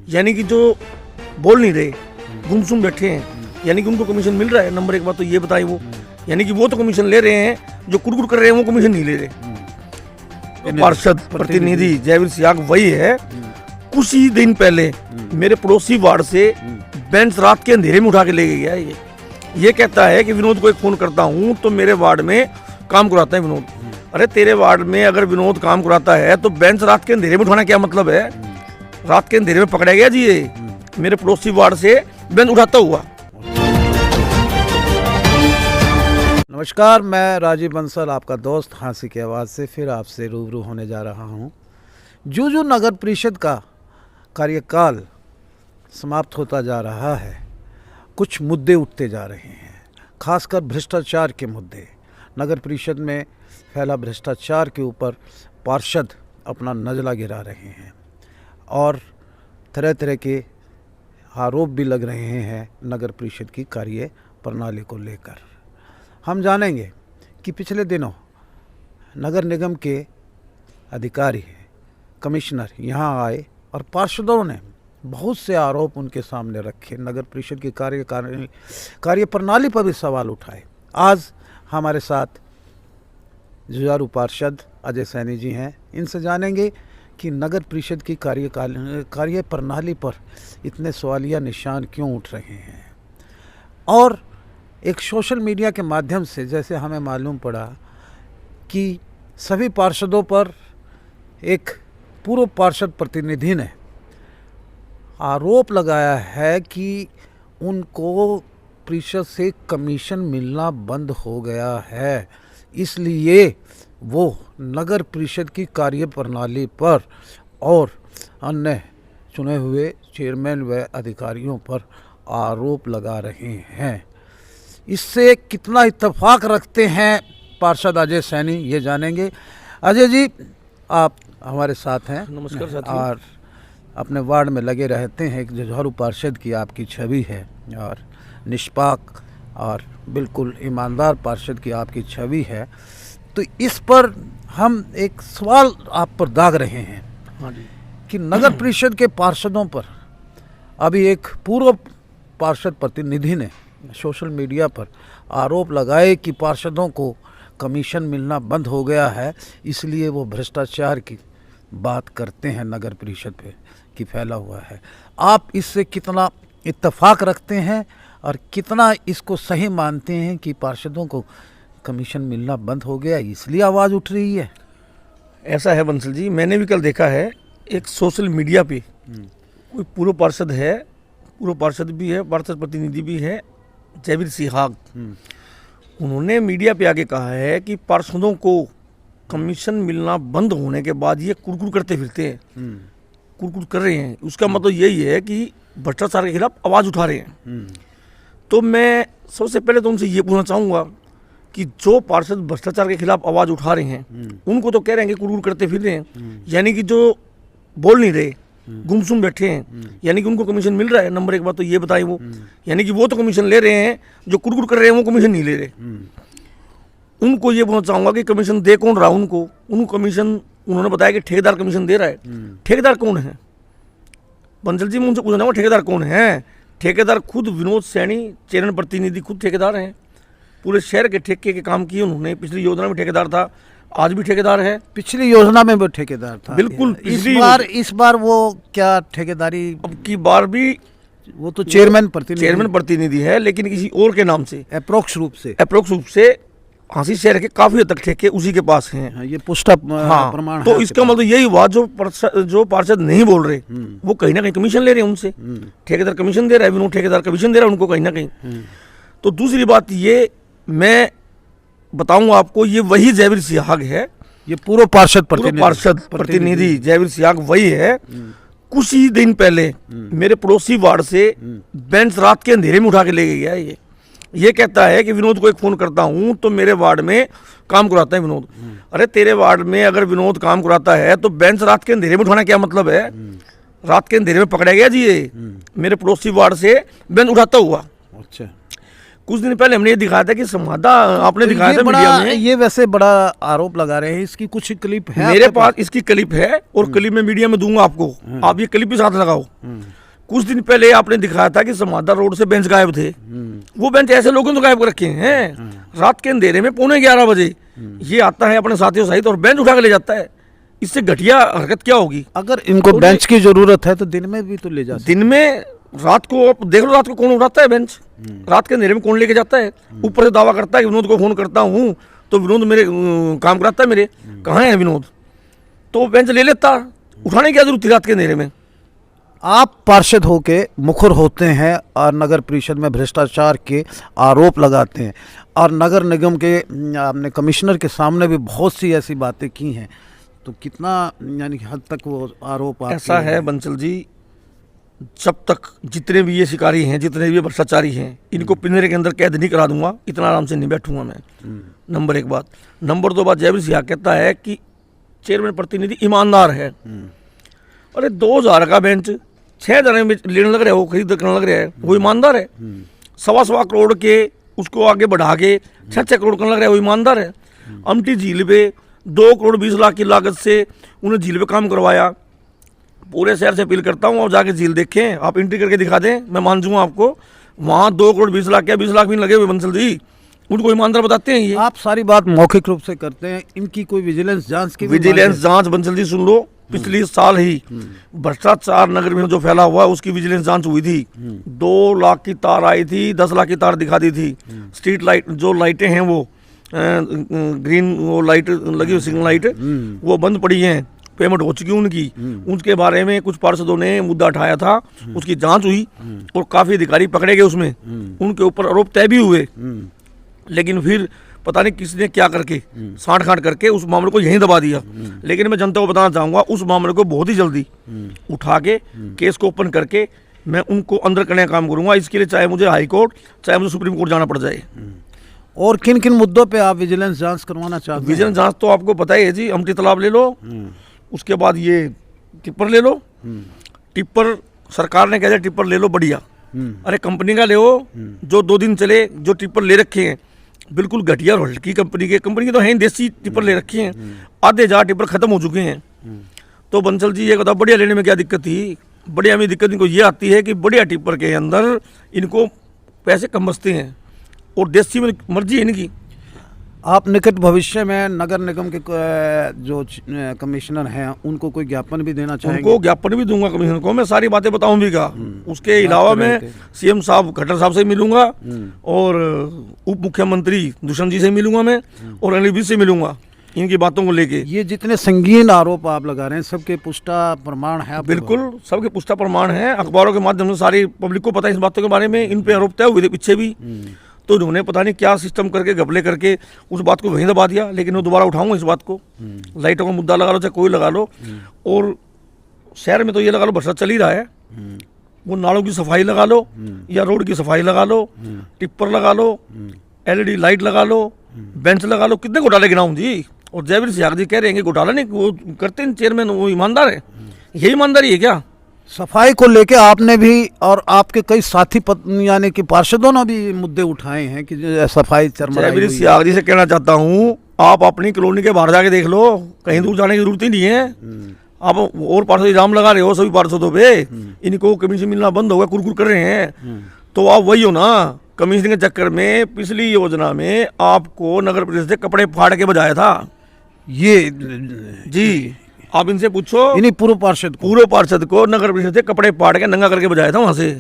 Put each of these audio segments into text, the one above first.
यानी कि जो बोल नहीं रहे, गुमसुम बैठे हैं, यानी कि उनको कमीशन मिल रहा है। नंबर एक बात तो ये बताई वो, यानी कि वो तो कमीशन ले रहे हैं, जो कुड़कुड़ कर रहे हैं वो कमीशन नहीं ले रहे। पार्षद प्रतिनिधि जयवीर सियाग वही है। कुछ ही दिन पहले मेरे पड़ोसी वार्ड से बेंच रात के अंधेरे में उठा के ले गया है। ये कहता है कि विनोद को एक फोन करता हूँ तो मेरे वार्ड में काम कराता है विनोद। अरे तेरे वार्ड में अगर विनोद काम कराता है तो बेंच रात के अंधेरे में उठाना क्या मतलब है? रात के अंधेरे में पकड़ा गया जी ये मेरे पड़ोसी वार्ड से बेंच उठाता हुआ। नमस्कार, मैं राजीव बंसल, आपका दोस्त हाँसी की आवाज़ से फिर आपसे रूबरू होने जा रहा हूँ। जूजू नगर परिषद का कार्यकाल समाप्त होता जा रहा है। कुछ मुद्दे उठते जा रहे हैं, खासकर भ्रष्टाचार के मुद्दे। नगर परिषद में फैला भ्रष्टाचार के ऊपर पार्षद अपना नजला गिरा रहे हैं और तरह तरह के आरोप भी लग रहे हैं नगर परिषद की कार्य प्रणाली को लेकर। हम जानेंगे कि पिछले दिनों नगर निगम के अधिकारी, कमिश्नर यहाँ आए और पार्षदों ने बहुत से आरोप उनके सामने रखे, नगर परिषद की कार्य प्रणाली पर भी सवाल उठाए। आज हमारे साथ जुझारू पार्षद अजय सैनी जी हैं। इनसे जानेंगे कि नगर परिषद की कार्य प्रणाली पर इतने सवालिया निशान क्यों उठ रहे हैं। और एक सोशल मीडिया के माध्यम से जैसे हमें मालूम पड़ा कि सभी पार्षदों पर एक पूर्व पार्षद प्रतिनिधि ने आरोप लगाया है कि उनको परिषद से कमीशन मिलना बंद हो गया है, इसलिए वो नगर परिषद की कार्य प्रणाली पर और अन्य चुने हुए चेयरमैन व अधिकारियों पर आरोप लगा रहे हैं। इससे कितना इत्तेफाक रखते हैं पार्षद अजय सैनी, ये जानेंगे। अजय जी, आप हमारे साथ हैं। नमस्कार साथियों। और अपने वार्ड में लगे रहते हैं। एक जुझारू पार्षद की आपकी छवि है और निष्पाक और बिल्कुल ईमानदार पार्षद की आपकी छवि है। तो इस पर हम एक सवाल आप पर दाग रहे हैं। हाँ जी। कि नगर परिषद के पार्षदों पर अभी एक पूर्व पार्षद प्रतिनिधि ने सोशल मीडिया पर आरोप लगाए कि पार्षदों को कमीशन मिलना बंद हो गया है, इसलिए वो भ्रष्टाचार की बात करते हैं नगर परिषद पे कि फैला हुआ है। आप इससे कितना इत्तेफाक रखते हैं और कितना इसको सही मानते हैं कि पार्षदों को कमीशन मिलना बंद हो गया इसलिए आवाज़ उठ रही है? ऐसा है बंसल जी, मैंने भी कल देखा है एक सोशल मीडिया पे कोई पूर्व पार्षद है, पूर्व पार्षद भी है, पार्षद प्रतिनिधि भी है, जयवीर सिहाग। उन्होंने मीडिया पे आगे कहा है कि पार्षदों को कमीशन मिलना बंद होने के बाद ये कुड़कुड़ करते फिरते हैं, कुड़कुड़ कर रहे हैं। उसका मतलब यही है कि भ्रष्टाचार के खिलाफ आवाज़ उठा रहे हैं। तो मैं सबसे पहले तो उनसे ये पूछना चाहूँगा कि जो पार्षद भ्रष्टाचार के खिलाफ आवाज़ उठा रहे हैं उनको तो कह रहे हैं कि कुड़कुड़ करते फिर रहे हैं, यानी कि जो बोल नहीं रहे, गुमसुम बैठे हैं, यानी कि उनको कमीशन मिल रहा है। नंबर एक बात तो ये बताई वो, यानी कि वो तो कमीशन ले रहे हैं, जो कुड़कुड़ कर रहे हैं वो कमीशन नहीं ले रहे। उनको ये बोलना चाहूँगा कि कमीशन दे कौन रहा उनको कमीशन, उन्होंने बताया कि ठेकेदार कमीशन दे रहा है। ठेकेदार कौन है बंसल जी? मैं उनसे पूछना चाहूँगा ठेकेदार कौन है? ठेकेदार खुद विनोद सैनी, चेयरमैन प्रतिनिधि, खुद ठेकेदार हैं। पूरे शहर के ठेके के काम किए उन्होंने। पिछली योजना में ठेकेदार था, आज भी ठेकेदार है। पिछली योजना में वो ठेकेदार था, बिल्कुल। इस बार वो क्या ठेकेदारी? अब की बार भी वो तो चेयरमैन प्रतिनिधि है, लेकिन किसी और के नाम से, अप्रोक्स रूप से हाँसी शहर के काफी हद तक ठेके उसी के पास हैं। हाँ, ये पुष्टा प्रमाण तो इसका मतलब यही हुआ जो पार्षद नहीं बोल रहे वो कहीं ना कहीं कमीशन ले रहे हैं उनसे। ठेकेदार कमीशन दे रहा है, विनोद ठेकेदार कमीशन दे रहा है उनको कहीं ना कहीं। तो दूसरी बात ये मैं बताऊंगा आपको, ये वही जयवीर सिहाग है, ये पूर्व पार्षद प्रतिनिधि जयवीर सिहाग वही है। कुछ ही दिन पहले मेरे पड़ोसी वार्ड से बेंच रात के अंधेरे में उठा के ले गया है। ये कहता है कि विनोद को एक फोन करता हूं तो मेरे वार्ड में काम कराता है विनोद। अरे तेरे वार्ड में अगर विनोद काम कराता है तो बेंच रात के अंधेरे में उठाना क्या मतलब है? रात के अंधेरे में पकड़ा गया जी ये मेरे पड़ोसी वार्ड से बेंच उठाता हुआ। अच्छा। कुछ दिन पहले हमने ये दिखाया था कि समाधा आपने तो दिखाया ये था बड़ा, मीडिया में। ये वैसे बड़ा आरोप लगा रहे हैं, इसकी कुछ क्लिप है मेरे आपके पास इसकी क्लिप है और क्लिप में मीडिया में दूंगा आपको, आप ये क्लिप भी साथ लगाओ। कुछ दिन पहले आपने दिखाया था कि समाधा रोड से बेंच गायब थे। वो बेंच ऐसे लोगों ने तो गायब कर रखे हैं, रात के अंधेरे में 11:45 बजे ये आता है अपने साथियों सहित और बेंच उठा के ले जाता है। इससे घटिया हरकत क्या होगी? अगर इनको तो बेंच की जरूरत है तो दिन में भी तो ले जा सकते। दिन में, रात को आप देख लो, रात को कौन उठाता है बेंच? रात के अंधेरे में कौन लेके जाता है? ऊपर से दावा करता है कि विनोद को फोन करता हूँ तो विनोद मेरे काम कराता है मेरे। कहाँ है विनोद? तो बेंच ले लेता, उठाने की क्या जरूरत थी रात के अंधेरे में? आप पार्षद होके मुखर होते हैं और नगर परिषद में भ्रष्टाचार के आरोप लगाते हैं और नगर निगम के आपने कमिश्नर के सामने भी बहुत सी ऐसी बातें की हैं, तो कितना यानी कि हद तक वो आरोप आपके ऐसा है बंसल जी, जब तक जितने भी ये शिकारी हैं, जितने भी ये भ्रष्टाचारी हैं, इनको पिंजरे के अंदर कैद नहीं करा दूंगा, इतना आराम से नहीं बैठूंगा मैं। नंबर एक बात। नंबर दो बात, जयवीर सिंह कहता है कि चेयरमैन प्रतिनिधि ईमानदार है। अरे 2000 का बेंच 6,000 में लेने लग रहा है, वो खरीद करने लग रहा है, वो ईमानदार है। 1.25 करोड़ के उसको आगे बढ़ा के 6 करोड़ करने लग रहा है, वो ईमानदार है। अमटी झील पे 2 करोड़ 20 लाख की लागत से उन्हें झील पे काम करवाया। पूरे शहर से अपील करता हूँ, आप जाके झील देखें, आप एंट्री करके दिखा दें, मैं मान जाऊँगा आपको। वहाँ 2 करोड़ 20 लाख क्या 20 लाख भी नहीं लगे हुए बंसल जी, उनको ईमानदार बताते हैं ये। आप सारी बात मौखिक रूप से करते हैं, इनकी कोई विजिलेंस जांच की भी विजिलेंस मांग है? जांच बंसल जी सुन लो, पिछली साल ही भ्रष्टाचार नगर में जो फैला हुआ है उसकी विजिलेंस जांच हुई थी। 2 लाख की तार आई थी, 10 लाख की तार दिखा दी थी। स्ट्रीट लाइट जो लाइटें हैं वो ग्रीन वो लाइट लगी हुई सिग्नल लाइट, वो बंद पड़ी हैं, पेमेंट हो चुकी उनकी। उनके बारे में कुछ पार्षदों ने मुद्दा उठाया था, उसकी जांच हुई और काफी अधिकारी पकड़े गए उसमें, उनके ऊपर आरोप तय भी हुए। लेकिन फिर पता नहीं किसने क्या करके साठ खाट करके उस मामले को यहीं दबा दिया। लेकिन मैं जनता को बताना चाहूंगा, उस मामले को बहुत ही जल्दी उठा के केस को ओपन करके मैं उनको अंदर करने का काम करूंगा। इसके लिए चाहे मुझे हाई कोर्ट, चाहे मुझे सुप्रीम कोर्ट जाना पड़ जाए। और किन किन मुद्दों पे आप विजिलेंस जांच करवाना चाहते हैं? विजिलेंस जांच तो आपको पता ही है जी, अमटी तालाब ले लो, उसके बाद ये टिप्पर ले लो। टिप्पर सरकार ने कह दिया टिप्पर ले लो, बढ़िया। अरे कंपनी का ले हो जो 2 दिन चले, जो टिप्पर ले रखे हैं बिल्कुल घटिया और हल्की कंपनी के तो हैं, देसी टिप्पर ले रखे हैं, आधे 1000 टिप्पर खत्म हो चुके हैं। तो बंसल जी ये बताओ, बढ़िया लेने में क्या दिक्कत थी? बढ़िया में दिक्कत इनको ये आती है कि बढ़िया टिप्पर के अंदर इनको पैसे कम बचते हैं और देसी में मर्जी है इनकी। आप निकट भविष्य में नगर निगम के जो कमिश्नर हैं उनको कोई ज्ञापन भी देना चाहेंगे? उनको ज्ञापन भी दूंगा कमिश्नर को, मैं सारी बातें बताऊं भी का। उसके अलावा मैं सीएम साहब खट्टर साहब से मिलूंगा और उप मुख्यमंत्री दुष्यंत जी से मिलूंगा मैं और अनिल विज से मिलूंगा इनकी बातों को लेके। ये जितने संगीन आरोप आप लगा रहे हैं सबके पुष्टा प्रमाण है? बिल्कुल सबके पुष्टा प्रमाण है, अखबारों के माध्यम से सारी पब्लिक को पता है इस बातों के बारे में। इन पे आरोप तय हुए थे पीछे भी, तो उन्होंने पता नहीं क्या सिस्टम करके घपले करके उस बात को वहीं दबा दिया। लेकिन वो दोबारा उठाऊंगा इस बात को। लाइटों का मुद्दा लगा लो चाहे कोई लगा लो, और शहर में तो ये लगा लो भ्रष्टाचार चल ही रहा है। वो नालों की सफाई लगा लो या रोड की सफाई लगा लो, टिप्पर लगा लो, LED लाइट लगा लो, बेंच लगा लो, कितने घोटाले गिनाऊं जी। और जयवीर सिंह जी कह रहे हैं कि घोटाला नहीं वो करते हैं चेयरमैन, वो ईमानदार है। यही ईमानदारी है क्या? सफाई को लेके आपने भी और आपके कई साथी यानी कि पार्षदों ने भी मुद्दे उठाए हैं कि सफाई चरमराई जयवीर हुई है। सिंह जी से कहना चाहता हूँ, आप अपनी कॉलोनी के बाहर जाके देख लो, कहीं दूर जाने की जरूरत ही नहीं है। आप और पार्षद इल्जाम लगा रहे हो सभी पार्षदों पे, इनको कमीशन मिलना बंद हो गया, कुरकुर कर रहे हैं। तो आप वही हो ना, कमीशन के चक्कर में पिछली योजना में आपको नगर परिषद से कपड़े फाड़ के बजाया था ये जी। आप इनसे पूछो, इन्हीं पूर्व पार्षद को नगर परिषद से कपड़े फाड़ के नंगा करके बजाया था वहां से।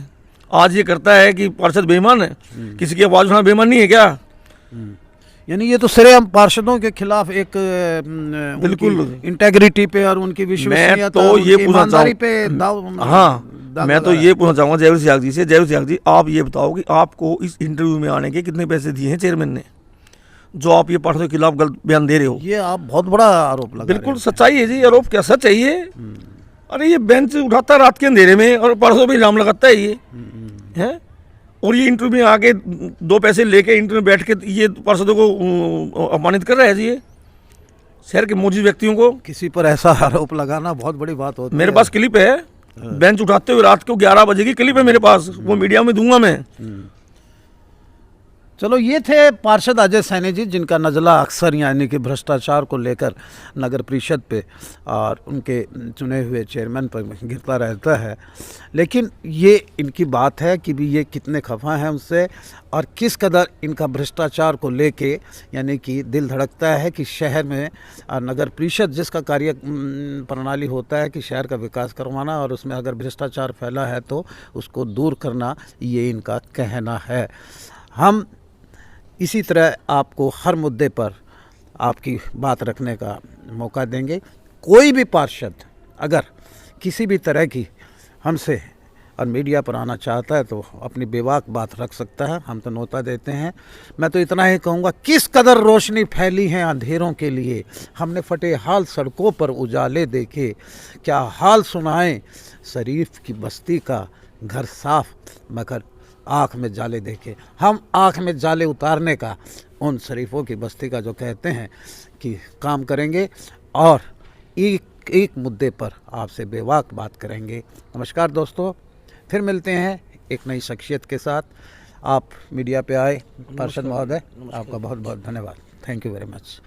आज ये करता है कि पार्षद बेईमान है, किसी की आवाज उठाना बेईमान नहीं है क्या? यानी ये तो सिर्फ पार्षदों के खिलाफ एक बिल्कुल इंटेग्रिटी पे और उनकी विश्वसनीयता, मैं तो ये पूछना ईमानदारी पे मैं तो ये पूछना चाहूंगा जयवीर सिंह जी से, जयवीर सिंह जी आप ये बताओ कि आपको इस इंटरव्यू में आने के कितने पैसे दिए हैं चेयरमैन ने, जो आप ये पार्षदों के खिलाफ गलत बयान दे रहे हो? ये आप बहुत बड़ा आरोप लगा रहे बिल्कुल सच्चाई है जी, आरोप क्या सच है ये? अरे ये बेंच उठाता है रात के अंधेरे में और पार्षदों पे इल्जाम लगाता है ये है। और ये इंटरव्यू में आके 2 पैसे लेके इंटरव्यू में बैठ के ये पार्षदों को अपमानित कर रहा है जी, ये शहर के मौजूद व्यक्तियों को। किसी पर ऐसा आरोप लगाना बहुत बड़ी बात होती है। मेरे पास क्लिप है, बेंच उठाते हुए रात को 11 बजे की क्लिप है मेरे पास, वो मीडिया में दूंगा मैं। चलो, ये थे पार्षद अजय सैनी जी, जिनका नज़ला अक्सर यानी कि भ्रष्टाचार को लेकर नगर परिषद पे और उनके चुने हुए चेयरमैन पर गिरता रहता है। लेकिन ये इनकी बात है कि भी ये कितने खफा हैं उनसे और किस कदर इनका भ्रष्टाचार को लेके यानी कि दिल धड़कता है कि शहर में नगर परिषद जिसका कार्य प्रणाली होता है कि शहर का विकास करवाना और उसमें अगर भ्रष्टाचार फैला है तो उसको दूर करना, ये इनका कहना है। हम इसी तरह आपको हर मुद्दे पर आपकी बात रखने का मौका देंगे। कोई भी पार्षद अगर किसी भी तरह की हमसे और मीडिया पर आना चाहता है तो अपनी बेबाक बात रख सकता है, हम तो न्योता देते हैं। मैं तो इतना ही कहूँगा, किस कदर रोशनी फैली है अंधेरों के लिए, हमने फटे हाल सड़कों पर उजाले देखे, क्या हाल सुनाएं शरीफ की बस्ती का, घर साफ मगर आँख में जाले देखे। हम आँख में जाले उतारने का, उन शरीफों की बस्ती का जो कहते हैं कि काम करेंगे और एक एक मुद्दे पर आपसे बेबाक बात करेंगे। नमस्कार दोस्तों, फिर मिलते हैं एक नई शख्सियत के साथ। आप मीडिया पे आए पार्षद महोदय, आपका बहुत बहुत धन्यवाद। Thank you very much.